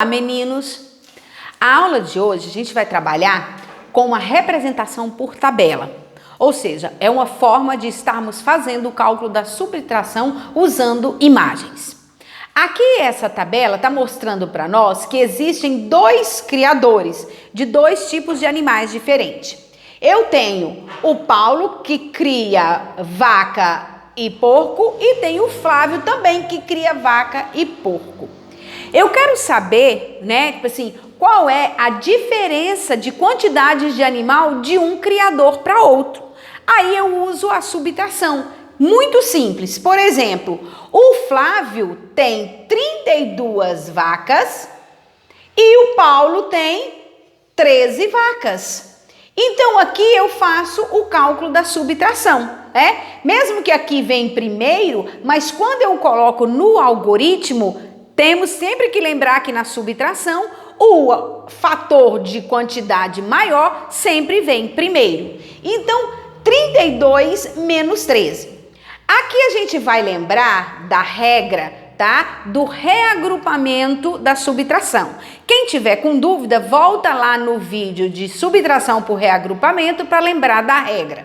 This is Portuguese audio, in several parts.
Olá, meninos! A aula de hoje a gente vai trabalhar com uma representação por tabela, ou seja, é uma forma de estarmos fazendo o cálculo da subtração usando imagens. Aqui essa tabela está mostrando para nós que existem dois criadores de dois tipos de animais diferentes. Eu tenho o Paulo que cria vaca e porco e tenho o Flávio também que cria vaca e porco. Eu quero saber, qual é a diferença de quantidades de animal de um criador para outro. Aí eu uso a subtração. Muito simples. Por exemplo, o Flávio tem 32 vacas e o Paulo tem 13 vacas. Então aqui eu faço o cálculo da subtração, Mesmo que aqui vem primeiro, mas quando eu coloco no algoritmo, temos sempre que lembrar que na subtração o fator de quantidade maior sempre vem primeiro. Então, 32 menos 13. Aqui a gente vai lembrar da regra, do reagrupamento da subtração. Quem tiver com dúvida, volta lá no vídeo de subtração por reagrupamento para lembrar da regra.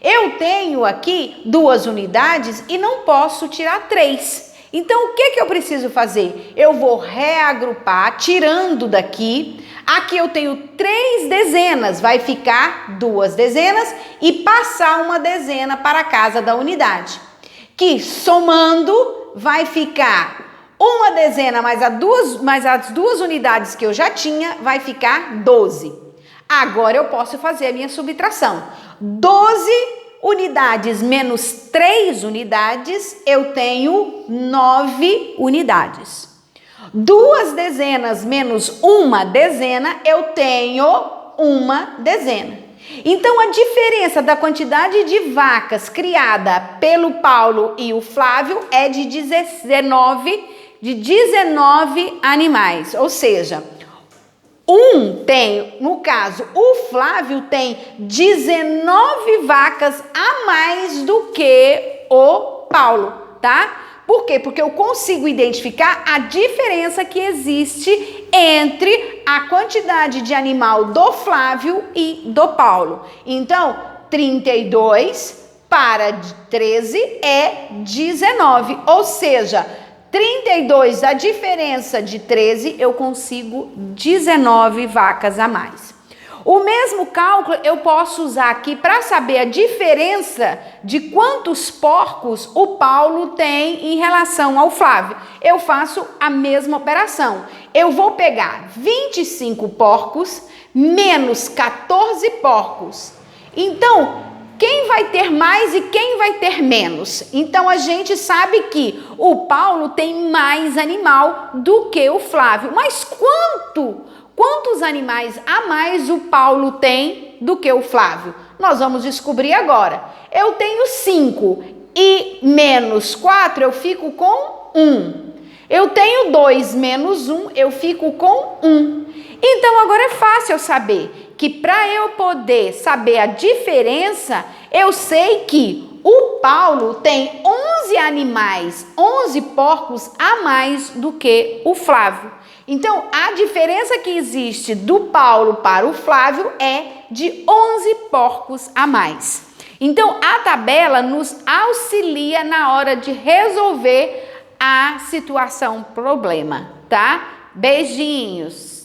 Eu tenho aqui 2 unidades e não posso tirar 3. Então, o que eu preciso fazer? Eu vou reagrupar, tirando daqui. Aqui eu tenho 3 dezenas, vai ficar 2 dezenas e passar uma dezena para a casa da unidade. Que somando vai ficar uma dezena mais as duas unidades que eu já tinha, vai ficar 12. Agora eu posso fazer a minha subtração. 12 unidades menos 3 unidades, eu tenho 9 unidades. 2 dezenas menos 1 dezena, eu tenho 1 dezena. Então, a diferença da quantidade de vacas criada pelo Paulo e o Flávio é de 19 animais, ou seja, no caso, o Flávio tem 19 vacas a mais do que o Paulo, Por quê? Porque eu consigo identificar a diferença que existe entre a quantidade de animal do Flávio e do Paulo. Então, 32 para 13 é 19, ou seja, 32, a diferença de 13, eu consigo 19 vacas a mais. O mesmo cálculo eu posso usar aqui para saber a diferença de quantos porcos o Paulo tem em relação ao Flávio. Eu faço a mesma operação. Eu vou pegar 25 porcos menos 14 porcos. Então, quem vai ter mais e quem vai ter menos? Então, a gente sabe que o Paulo tem mais animal do que o Flávio. Mas quantos animais a mais o Paulo tem do que o Flávio? Nós vamos descobrir agora. Eu tenho 5 e menos 4, eu fico com 1. Eu tenho 2 menos 1, eu fico com 1. Então, agora é fácil eu saber que para eu poder saber a diferença, eu sei que o Paulo tem 11 animais, 11 porcos a mais do que o Flávio. Então, a diferença que existe do Paulo para o Flávio é de 11 porcos a mais. Então, a tabela nos auxilia na hora de resolver a situação problema, Beijinhos!